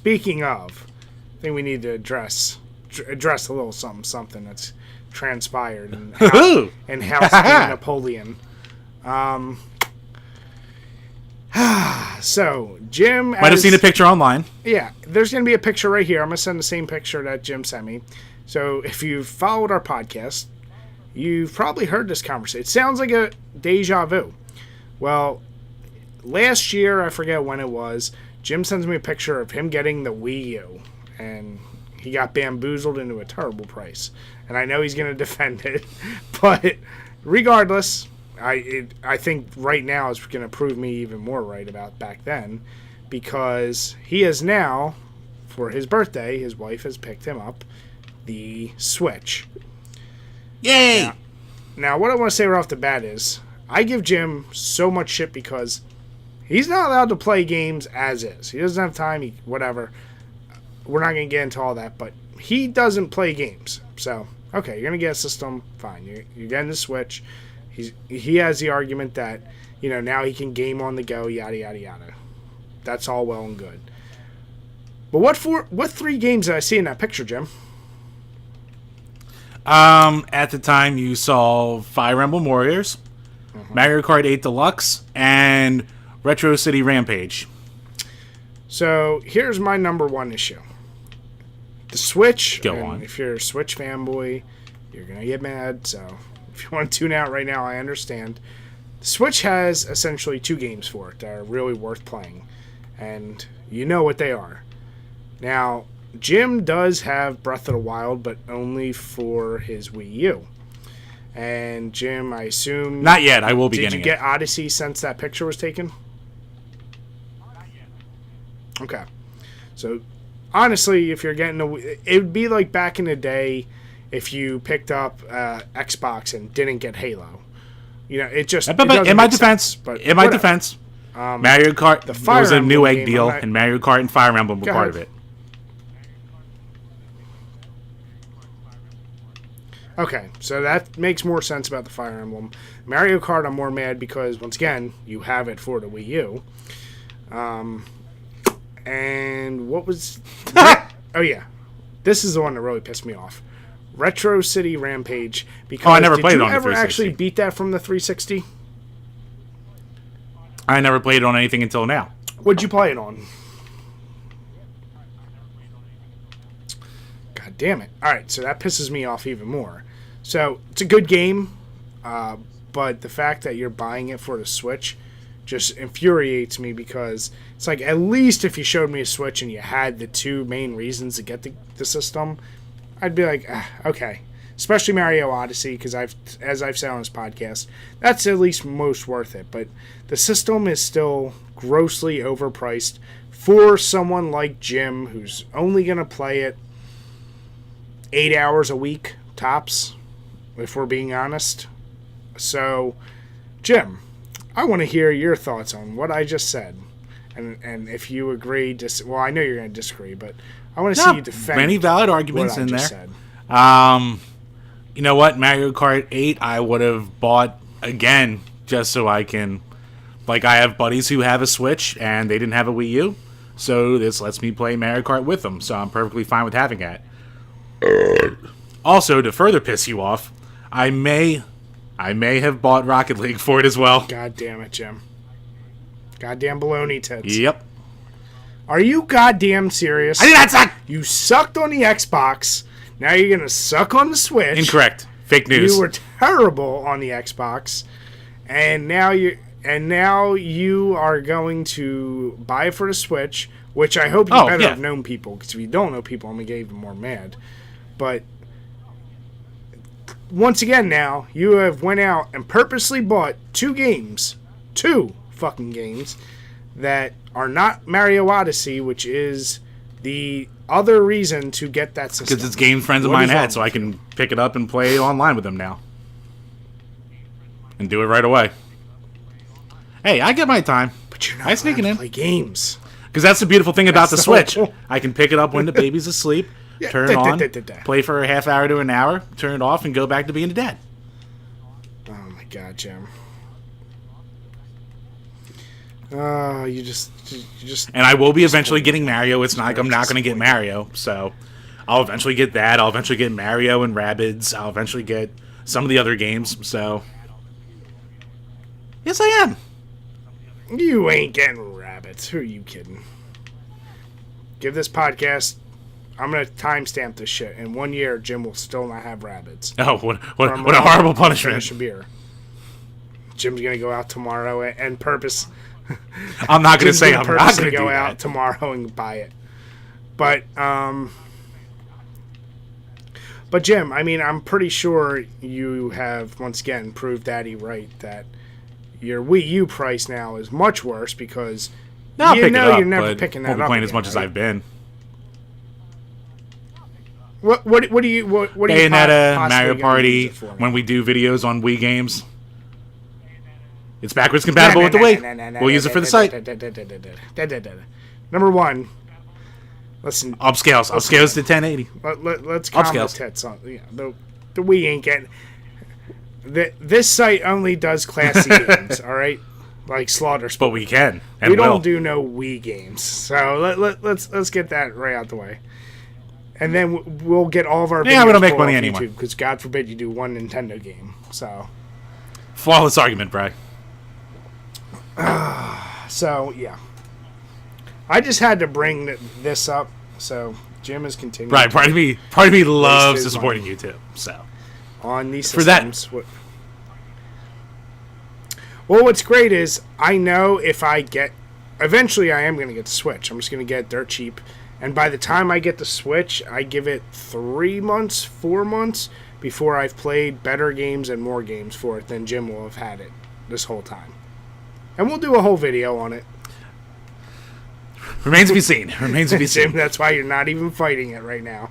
speaking of, I think we need to address a little something that's transpired in House King Napoleon. So Jim might have seen a picture online. Yeah, there's going to be a picture right here. I'm going to send the same picture that Jim sent me. So if you've followed our podcast, you've probably heard this conversation. It sounds like a deja vu. Well, last year, I forget when it was, Jim sends me a picture of him getting the Wii U, and he got bamboozled into a terrible price. And I know he's going to defend it, but regardless, I think right now is going to prove me even more right about back then, because he is now, for his birthday, his wife has picked him up the Switch. Yay! Now, what I want to say right off the bat is, I give Jim so much shit because he's not allowed to play games as is. He doesn't have time, whatever. We're not going to get into all that, but he doesn't play games. So, okay, you're going to get a system, fine. You're getting the Switch. He has the argument that, now he can game on the go, yada, yada, yada. That's all well and good. But what 3 games did I see in that picture, Jim? At the time, you saw Fire Emblem Warriors, Mario Kart 8 Deluxe, and Retro City Rampage. So, here's my number 1 issue. The Switch, Go on. If you're a Switch fanboy, you're going to get mad, so if you want to tune out right now, I understand. The Switch has essentially 2 games for it that are really worth playing, and you know what they are. Now, Jim does have Breath of the Wild, but only for his Wii U. And Jim, I assume... Not yet, I will be getting it. Did you get Odyssey since that picture was taken? Not yet. Okay. So, honestly, if you're getting it would be like back in the day if you picked up Xbox and didn't get Halo. It just... in my defense, Mario Kart was a new egg deal, and Mario Kart and Fire Emblem were part of it. Okay, so that makes more sense about the Fire Emblem. Mario Kart, I'm more mad because, once again, you have it for the Wii U. And what was... Oh, yeah. This is the one that really pissed me off. Retro City Rampage. Because I never played it on the 360. Did you ever actually beat that from the 360? I never played it on anything until now. What'd you play it on? God damn it. Alright, so that pisses me off even more. So, it's a good game, but the fact that you're buying it for the Switch just infuriates me because it's like, at least if you showed me a Switch and you had the 2 main reasons to get the system, I'd be like, okay. Especially Mario Odyssey, because as I've said on this podcast, that's at least most worth it. But the system is still grossly overpriced for someone like Jim, who's only going to play it 8 hours a week, tops, if we're being honest. So, Jim, I want to hear your thoughts on what I just said. And if you agree, well, I know you're going to disagree, but I want to see you defend many valid arguments in there. Said. You know what? Mario Kart 8 I would have bought again just so I can... Like, I have buddies who have a Switch and they didn't have a Wii U, so this lets me play Mario Kart with them, so I'm perfectly fine with having it. Also, to further piss you off, I may have bought Rocket League for it as well. God damn it, Jim. Goddamn baloney tits. Yep. Are you goddamn serious? I did not suck! You sucked on the Xbox. Now you're going to suck on the Switch. Incorrect. Fake news. You were terrible on the Xbox. And now you are going to buy it for the Switch, which I hope you better have known people, because if you don't know people, I'm going to get even more mad. But once again now, you have went out and purposely bought 2 fucking games, that are not Mario Odyssey, which is the other reason to get that system. Because it's games friends of mine had, so I can pick it up and play online with them now. And do it right away. Hey, I get my time. But you're not allowed to play games. Because that's the beautiful thing about the Switch. I can pick it up when the baby's asleep, turn it on, play for a half hour to an hour, turn it off, and go back to being a dad. Oh my God, Jim. You just. And I will be eventually getting Mario. It's not like I'm not going to get Mario. So I'll eventually get that. I'll eventually get Mario and Rabbids. I'll eventually get some of the other games. So yes, I am. You ain't getting rabbits. Who are you kidding? Give this podcast. I'm gonna timestamp this shit. In 1 year, Jim will still not have rabbits. Oh, what a horrible punishment! Finish a beer. Jim's gonna go out tomorrow and purpose. I'm not gonna say I'm not gonna go do out that. tomorrow and buy it. But Jim, I mean, I'm pretty sure you have once again proved Daddy right that your Wii U price now is much worse because No, I'll pick it up, you're never but picking that won't be up playing again, as much as right? I've been. What do you Bayonetta, possibly Mario gonna Party, use it for? when we do videos on Wii games. It's backwards compatible with the Wii. We'll use it for the site. Number one, listen. Upscales to 1080. Let's calm the tits on. Yeah, the Wii ain't getting. This site only does classy games, all right? Like Slaughter Sport. But we can. And we don't will. do no Wii games. So let's get that right out the way. And then we'll get all of our videos we don't make pulled money off anymore. YouTube, because God forbid you do one Nintendo game. So Flawless argument, Bry. So, yeah. I just had to bring this up, so Jim is continuing. Right, part of me loves his supporting money. you too. So On these for that- systems. Well, what's great is I know if I get... Eventually, I am going to get the Switch. I'm just going to get it dirt cheap. And by the time I get the Switch, I give it 3 months, 4 months before I've played better games and more games for it than Jim will have had it this whole time. And we'll do a whole video on it. remains to be seen. Remains to be Jim, seen. that's why you're not even fighting it right now.